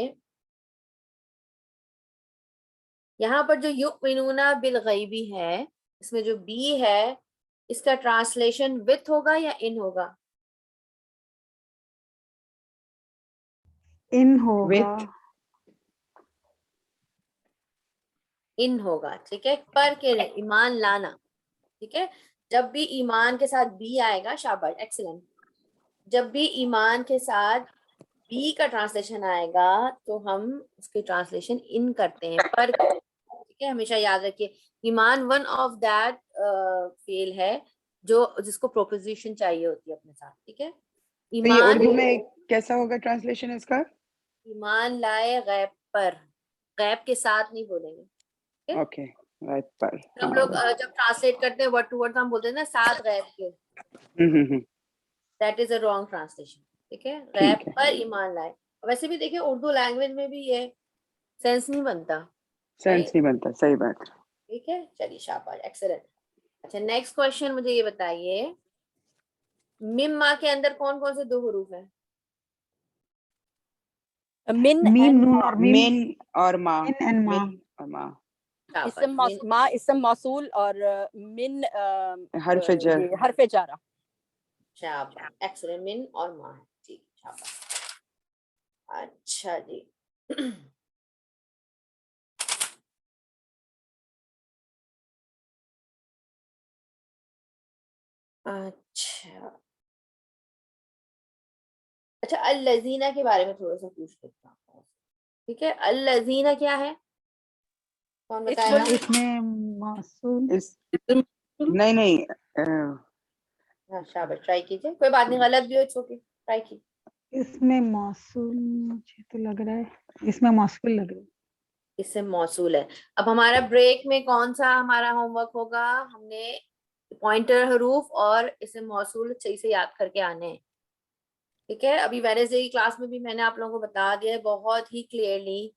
یہاں پر جو یؤمنون بالغیبی ہے، اس میں جو بی ہے، اس کا ٹرانسلیشن وتھ ہوگا یا ان ہوگا؟ ان ہوگا. ان ہوگا. ٹھیک ہے، پر کے ایمان لانا. ٹھیک ہے، جب بھی ایمان کے ساتھ بی آئے گا، شاباش ایکسلنٹ، جب بھی ایمان کے ساتھ بی کا ٹرانسلیشن آئے گا تو ہم اس کی ٹرانسلیشن ان کرتے ہیں، پر. ٹھیک ہے، ہمیشہ یاد رکھیے ایمان ون آف دیٹ فیل ہے جو جس کو پروپوزیشن چاہیے ہوتی ہے اپنے ساتھ. ٹھیک ہے، تو یہ ایمان، اردو میں کیسا ہوگا ٹرانسلیشن اس کا؟ ایمان لائے غیب پر، غیب کے ساتھ نہیں بولیں گے. اوکے، غیب پر. ہم لوگ جب ٹرانسلیٹ کرتے ہیں ورڈ ٹو ورڈ ہم بولتے ہیں نا ساتھ غیب کے، that is a wrong translation. ٹھیک ہے، غیب پر ایمان لائے. ویسے بھی دیکھیں اردو لینگویج میں بھی یہ سینس نہیں بنتا، سینس نہیں بنتا، صحیح بات. ٹھیک ہے، چلیے شاباش ایکسلنٹ. اچھا نیکسٹ کوشچن مجھے یہ بتائیے، مما کے اندر کون کون سے دو حروف ہیں؟ میم نون اور من اور ما. من and ما. من اور ما. ما اسم موصول اور من حرف جر. یہ حرف جارہ. شاباش ایکسلنٹ، من اور ما ہے. ٹھیک، شاباش. اچھا جی، اچھا اچھا الذین کے بارے میں تھوڑا سا پوچھ لیتا ہوں. ٹھیک ہے، الذین کیا ہے، کون بتائے گا؟ اس میں موصول. نہیں نہیں، ہاں شاباش، ٹرائی کیجیے، کوئی بات نہیں، غلط بھی ہو چھوٹی، ٹرائی کیجیے. اس میں موصول مجھے تو لگ رہا ہے، اس میں موصول لگ رہا ہے. اس سے موصول ہے. اب ہمارا بریک میں کون سا ہمارا ہوم ورک ہوگا؟ ہم نے پوائنٹر حروف اور اسے موصول صحیح سے یاد کر کے آنے ہیں. ٹھیک ہے، ابھی ویڈنسڈے کی کلاس میں بھی میں نے آپ لوگوں کو بتا دیا ہے بہت ہی کلیئرلی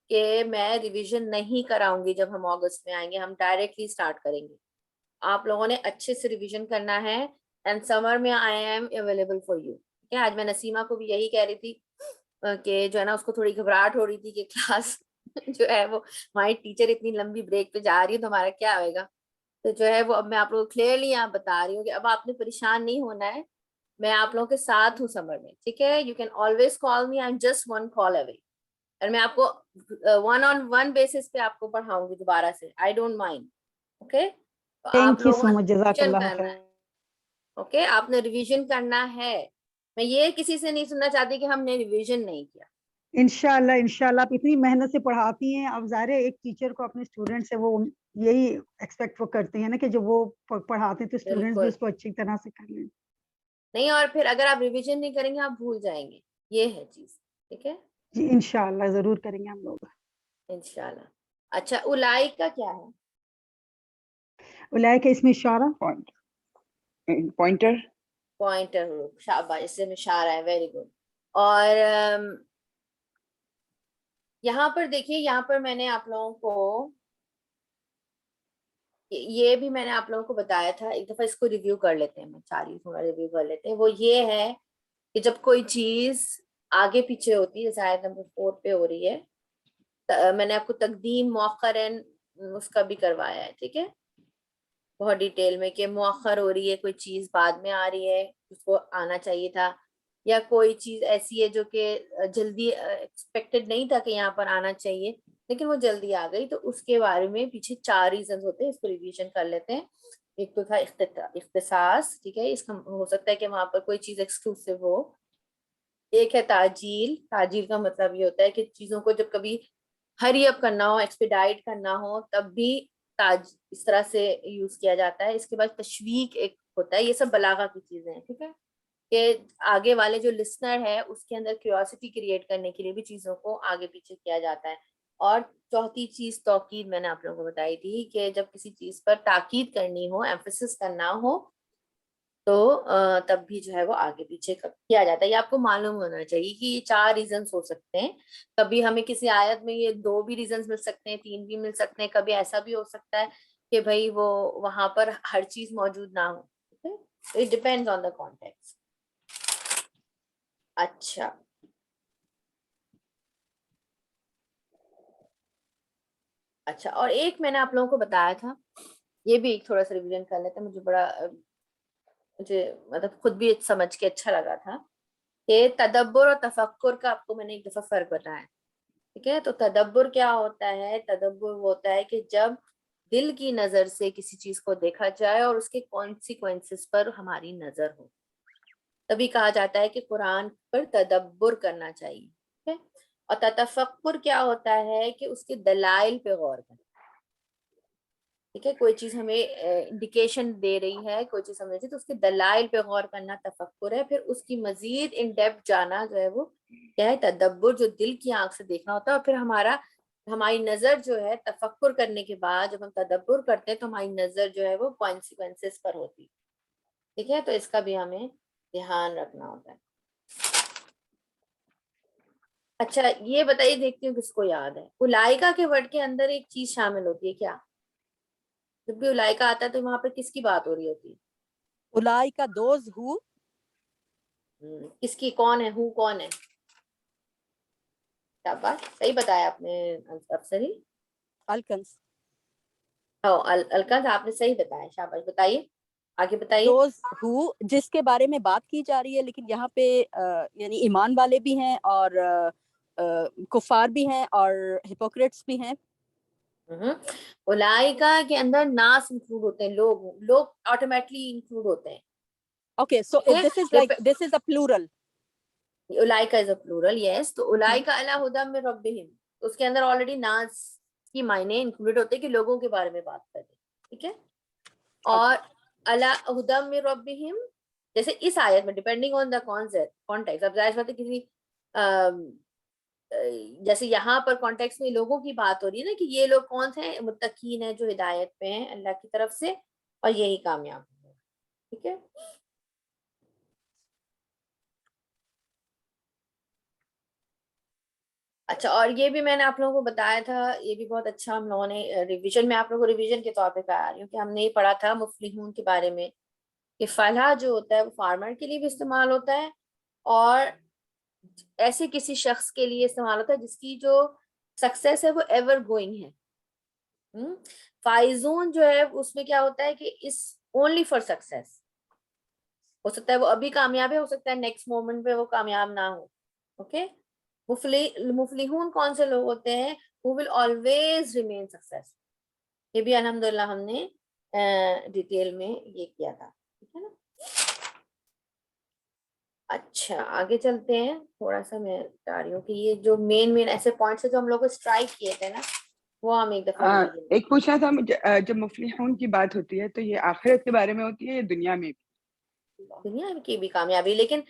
کہ میں ریویژن نہیں کراؤں گی. جب ہم اگست میں آئیں گے ہم ڈائریکٹلی اسٹارٹ کریں گے. آپ لوگوں نے اچھے سے ریویژن کرنا ہے، اینڈ سمر میں I am available for you. ٹھیک ہے، آج میں نسیمہ کو بھی یہی کہہ رہی تھی کہ جو ہے نا اس کو تھوڑی گھبراہٹ ہو رہی تھی کہ کلاس جو ہے وہ ہماری ٹیچر اتنی لمبی بریک پہ جا رہی ہے تو ہمارا کیا ہوئے گا. تو جو ہے وہ اب میں آپ لوگوں کو کلیئرلی یہاں بتا رہی ہوں کہ اب آپ نے پریشان نہیں ہونا ہے، میں آپ لوگوں کے ساتھ ہوں سمر میں. ٹھیک ہے، you can always call me, I am just one call away, اور میں آپ کو ون آن ون بیسس پہ آپ کو پڑھاؤں گی دوبارہ سے. I don't mind. اوکے، تو آپ تھینک یو لوگوں سو نے مچ، جزاک ریویژن اللہ کرنا خیر. ہے. اوکے، آپ نے ریویژن کرنا ہے. میں یہ کسی سے نہیں سننا چاہتی کہ ہم نے ریویژن نہیں کیا. انشاءاللہ آپ اتنی محنت سے پڑھاتی ہیں. اب ظاہر ہے ایک ٹیچر کو اپنے اسٹوڈنٹ سے وہ یہی ایکسپیکٹ وہ کرتے ہیں نا کہ جب وہ پڑھاتے ہیں تو اسٹوڈنٹس بھی اس کو اچھی طرح سے کر لیں. نہیں، اور پھر اگر آپ ریویژن نہیں کریں گے آپ بھول جائیں گے، یہ ہے چیز. ٹھیک ہے، جی انشاءاللہ ضرور کریں گے ہم لوگ انشاءاللہ. اچھا اولائک کا کیا ہے؟ اولئک اس میں اشارہ. پوائنٹر. پوائنٹر حروف، شاباش، اس سے اشارہ ہے، ویری گڈ. اور یہاں پر دیکھیے، یہاں پر میں نے آپ لوگوں کو یہ بھی میں نے آپ لوگوں کو بتایا تھا، ایک دفعہ اس کو ریویو کر لیتے ہیں، میں چالی تھوڑا ریویو کر لیتے ہیں. وہ یہ ہے کہ جب کوئی چیز آگے پیچھے ہوتی ہے، جیسے آیت نمبر 4 پہ ہو رہی ہے، میں نے آپ کو تقدیم مؤخراً اس کا بھی کروایا ہے. ٹھیک ہے، بہت ڈیٹیل میں کہ مؤخر ہو رہی ہے، کوئی چیز بعد میں آ رہی ہے، اس کو آنا چاہیے تھا، یا کوئی چیز ایسی ہے جو کہ جلدی ایکسپیکٹڈ نہیں تھا کہ یہاں پر آنا چاہیے لیکن وہ جلدی آ گئی. تو اس کے بارے میں پیچھے 4 ریزنز ہوتے ہیں، اس کو ریویژن کر لیتے ہیں. ایک تو تھا اختصاص، ٹھیک ہے، اس کا ہو سکتا ہے کہ وہاں پر کوئی چیز ایکسکلوسیو ہو. ایک ہے تعجیل. تعجیل کا مطلب یہ ہوتا ہے کہ چیزوں کو جب کبھی ہری اپ کرنا ہو، ایکسپیڈائٹ کرنا ہو، تب بھی اس طرح سے یوز کیا جاتا ہے. اس کے بعد تشویق ایک ہوتا ہے. یہ سب بلاغہ کی چیزیں ہیں، ٹھیک ہے، کہ آگے والے جو لسنر ہے اس کے اندر کیوریوسٹی کریٹ کرنے کے لیے بھی چیزوں کو آگے پیچھے کیا جاتا ہے. اور چوتھی چیز توکید، میں نے آپ لوگوں کو بتائی تھی کہ جب کسی چیز پر تاکید کرنی ہو، ایمفیسس کرنا ہو، تو تب بھی جو ہے وہ آگے پیچھے کیا جاتا ہے. یہ آپ کو معلوم ہونا چاہیے کہ یہ 4 ریزنز ہو سکتے ہیں. کبھی ہمیں کسی آیت میں یہ 2 بھی ریزنز مل سکتے ہیں، 3 بھی مل سکتے ہیں. کبھی ایسا بھی ہو سکتا ہے کہ بھائی وہ وہاں پر ہر چیز موجود نہ ہو. It depends on the context. اچھا، اچھا، اور ایک میں نے آپ لوگوں کو بتایا تھا، یہ بھی ایک تھوڑا سا ریویژن کر لیتے ہیں. مجھے مطلب خود بھی سمجھ کے اچھا لگا تھا کہ تدبر اور تفکر کا آپ کو میں نے ایک دفعہ فرق بتایا، ٹھیک ہے. تو تدبر کیا ہوتا ہے؟ تدبر وہ ہوتا ہے کہ جب دل کی نظر سے کسی چیز کو دیکھا جائے اور اس کے کانسیکوینسز پر ہماری نظر ہو، تبھی کہا جاتا ہے کہ قرآن پر تدبر کرنا چاہیے، ٹھیک ہے. اور تفکر کیا ہوتا ہے کہ اس کے دلائل پہ غور کرنا، ٹھیک ہے. کوئی چیز ہمیں انڈیکیشن دے رہی ہے، کوئی چیز ہمیں تو اس کے دلائل پہ غور کرنا تفکر ہے. پھر اس کی مزید ان ڈیپتھ جانا جو ہے وہ کیا ہے؟ تدبر، جو دل کی آنکھ سے دیکھنا ہوتا ہے. اور پھر ہماری نظر جو ہے تفکر کرنے کے بعد جب ہم تدبر کرتے ہیں تو ہماری نظر جو ہے وہ کانسیکوینسز پر ہوتی، ٹھیک ہے. تو اس کا بھی ہمیں دھیان رکھنا ہوتا ہے. اچھا، یہ بتائیے، دیکھتی ہوں کس کو یاد ہے. اولائکا کے ورڈ کے اندر ایک چیز شامل ہوتی ہے کیا؟ جب بھی اولائکا آتا ہے تو وہاں پہ کس کی بات ہو رہی ہوتی ہے؟ اولائکا دوز ہو. کس کی؟ کون ہے؟ ہو کون ہے؟ کیا بات، صحیح بتایا آپ نے افسری. الکنس. الکاظ، آپ نے صحیح بتایا، شاباش. بتائیے، آگے بتائیے. دوز ہو جس کے بارے میں بات کی جا رہی ہے، لیکن یہاں پہ یعنی ایمان والے بھی ہیں اور کفار بھی ہیں اور ہپوکریٹس بھی ہیں. اولائکا کے اندر ناس انکلوڈ ہوتے ہیں، لوگ آٹومیٹلی انکلوڈ ہوتے ہیں. اوکے، سو دس از اے پلورل. اولائکا از اے پلورل، یس. تو اولائکا علی ھدی من ربہم، اس کے اندر آلریڈی ناس کی معنی انکلوڈ ہوتے ہیں کہ لوگوں کے بارے میں بات کرتے ہیں، ٹھیک ہے. اور علی ھدی من ربہم، جیسے اس آیت میں ڈیپینڈنگ آن دا کانٹیکسٹ. اب ظاہر بات ہے کسی جیسے یہاں پر کانٹیکسٹ میں لوگوں کی بات ہو رہی ہے نا، کہ یہ لوگ کون سے ہیں؟ متقین ہیں جو ہدایت پہ ہیں اللہ کی طرف سے، اور یہی کامیاب ہیں، ٹھیک ہے. اچھا، اور یہ بھی میں نے آپ لوگوں کو بتایا تھا، یہ بھی بہت اچھا ہم لوگوں نے ریویژن میں، آپ لوگوں کو ریویژن کے طور پہ کرا رہی ہوں کہ ہم نے یہ پڑھا تھا مفلحون کے بارے میں کہ فلاح جو ہوتا ہے وہ فارمر کے لیے بھی استعمال ہوتا ہے اور ایسے کسی شخص کے لیے استعمال ہوتا ہے جس کی جو سکسیس ہے وہ ایور گوئنگ ہے. فائزون جو ہے اس میں کیا ہوتا ہے کہ اس اونلی فار سکسیس، ہو سکتا ہے وہ ابھی کامیاب ہے، ہو سکتا ہے نیکسٹ مومنٹ پہ وہ کامیاب نہ ہو. اوکے. مفلحون کون سے لوگ ہوتے ہیں؟ who will always remain successful. یہ بھی الحمدللہ ہم نے ڈیٹیل میں یہ کیا تھا، ٹھیک ہے نا. اچھا، آگے چلتے ہیں. تھوڑا سا میں بتا رہی ہوں کہ یہ جو مین ایسے پوائنٹس جو ہم لوگ کو اسٹرائک کیے تھے نا، وہ ہم ایک دفعہ ایک پوچھنا تھا مجھے، جب مفلحون کی بات ہوتی ہے تو یہ آخرت کے بارے میں ہوتی ہے یا دنیا میں بھی؟ دنیا کی بھی کامیابی، لیکن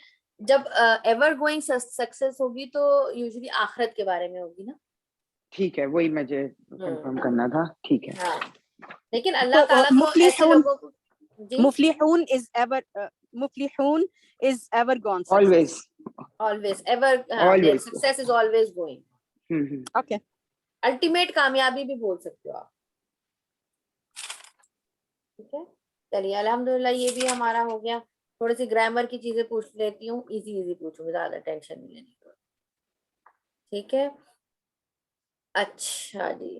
جب ایور گوئنگ سکسیس ہوگی تو یوزلی آخرت کے بارے میں ہوگی نا. ٹھیک ہے، وہی مجھے کنفرم کرنا تھا. ٹھیک ہے. ہاں، لیکن اللہ تعالیٰ تو ایسے لوگوں کو مفلحون is ever gone success. always ever their success is always going. Okay. Ultimate کامیابی بھی بول سکتے ہو آپ، ٹھیک ہے. چلیے الحمدللہ یہ بھی ہمارا ہو گیا. تھوڑی سی گرامر کی چیزیں پوچھ لیتی ہوں، ایزی پوچھوں گی، زیادہ ٹینشن نہیں لینی، ٹھیک ہے. اچھا جی،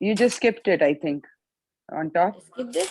You just skipped it, I think. On top. Skip this?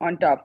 On top.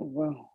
Wow.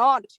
not,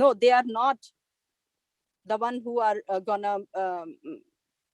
no they are not the one who are gonna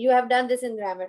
you have done this in grammar.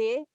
they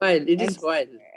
While it is And- while.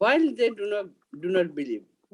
while they do not believe.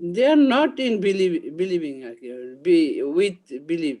They are not in believing. With believe.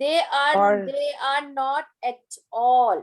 they are not at all।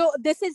So this is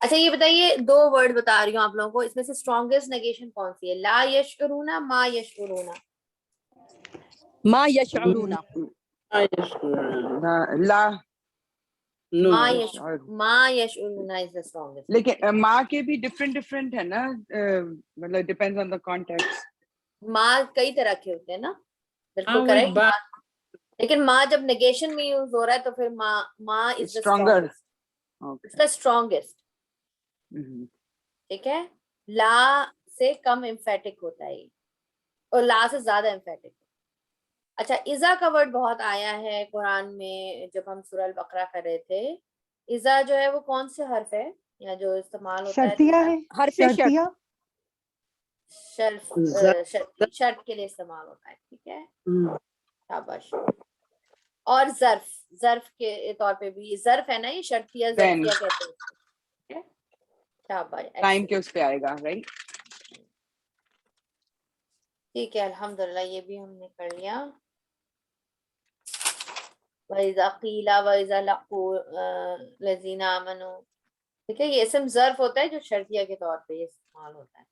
اچھا یہ بتائیے 2 word بتا رہی ہوں آپ لوگوں کو, اس میں سے اسٹرانگیسٹ نیگیشن کون سی ہے؟ لا یشعرون, ما یشعرون. ما یشعرون. لا No. ما یشعر. ما یشعرون is the strongest. لیکن ماں کے بھی ڈفرینٹ ہے نا, مطلب ڈیپینڈز آن دا کانٹیکسٹ. ما کئی طرح کے ہوتے ہیں نا, بالکل with کریکٹ. ba. لیکن ما جب نیگیشن میں یوز ہو رہا ہے تو پھر ما is the Stronger. strongest. It's the strongest. ٹھیک ہے, لا سے کم امفیٹک ہوتا ہے یہ, اور لا سے زیادہ امفیٹک. اچھا اذا کا ورڈ بہت آیا ہے قرآن میں, جب ہم سورہ البقرہ کر رہے تھے. اذا جو ہے وہ کون سے حرف ہے یا جو استعمال ہوتا ہے؟ شرطیہ ہے, حرف شرطیہ. شرط کے لیے استعمال ہوتا ہے. ٹھیک ہے, شاباش. اور ظرف کے طور پہ بھی ظرف ہے نا, یہ شرطیہ ظرفیہ کہتے ہیں. ٹھیک ہے, شاباش. ٹائم کے اس پہ آئے گا, رائٹ. ٹھیک ہے, الحمدللہ یہ بھی ہم نے کر لیا. وَإِذَا قِيلَ وَإِذَا لَقُوا الَّذِينَ آمَنُوا. ٹھیک ہے, یہ اسم ظرف ہوتا ہے جو شرطیہ کے طور پہ یہ استعمال ہوتا ہے.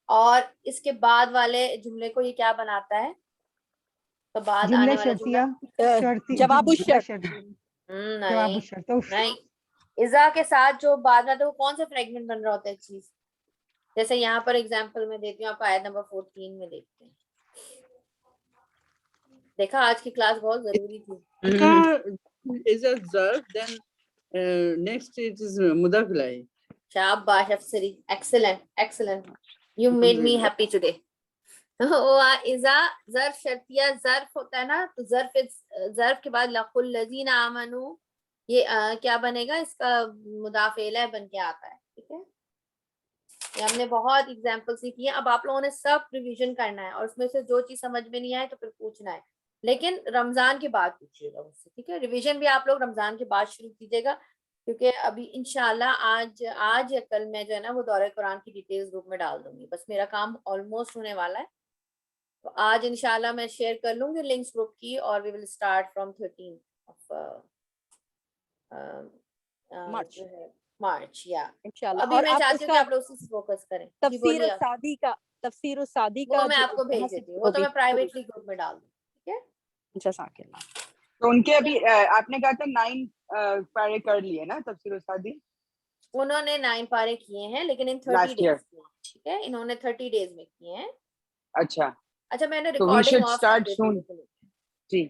اور اس کے بعد والے جملے کو یہ کیا بناتا ہے؟ تو بعد آنے والا جملہ جواب الشرط. جواب الشرط. نہیں, اذا کے ساتھ جو بعد میں تو وہ کون سا فریگمنٹ بن رہا ہوتا ہے چیز؟ جیسے یہاں پر ایگزامپل میں دیتی ہوں, آپ آیت نمبر 14 میں دیکھتے ہیں. دیکھا آج کی کلاس بہت ضروری تھی. Is a verb, then next it is mudaf ilayhi. شاباش افسری, excellent. You made me happy today. اذا ظرف شرطیہ ظرف ہوتا ہے نا, تو ظرف کے بعد لقوا الذین آمنوا, یہ کیا بنے گا؟ اس کا مضاف الیہ بن کے آتا ہے. ٹھیک ہے, یہ ہم نے بہت ایگزامپل سیکھی ہیں. اب آپ لوگوں نے سب ریویژن کرنا ہے, اور اس میں سے جو چیز سمجھ میں نہیں آئے تو پھر پوچھنا ہے, لیکن رمضان کے بعد پوچھیے گا مجھ سے. ٹھیک ہے, ریویژن بھی آپ لوگ رمضان کے بعد شروع کیجیے گا, کیونکہ ابھی انشاءاللہ آج یا کل میں جو ہے نا وہ دورہ قرآن کی ڈیٹیلز گروپ میں ڈال دوں گی. بس میرا کام آلموسٹ ہونے والا ہے, تو آج انشاءاللہ میں شیئر کر لوں گی لنکس گروپ کی, اور وی ول اسٹارٹ فرام 13 مارچ. یا انشاءاللہ. ابھی میں چاہتی ہوں کہ آپ لوگ اس سے فوکس کریں. تفسیر السعدی کا وہ میں آپ کو بھیج دیتی ہوں, وہ تو میں پرائیویٹلی گروپ میں ڈال دوں. ٹھیک ہے, جزاک اللہ. تو ان کے ابھی آپ نے کہا تھا 9 پارے کر لیے نا تفسیر السعدی؟ انہوں نے 9 پارے کیے ہیں, لیکن ان 30 ڈیز. ٹھیک ہے, انہوں نے 30 ڈیز میں کیے ہیں. اچھا میں نے تو we recording should have start soon. G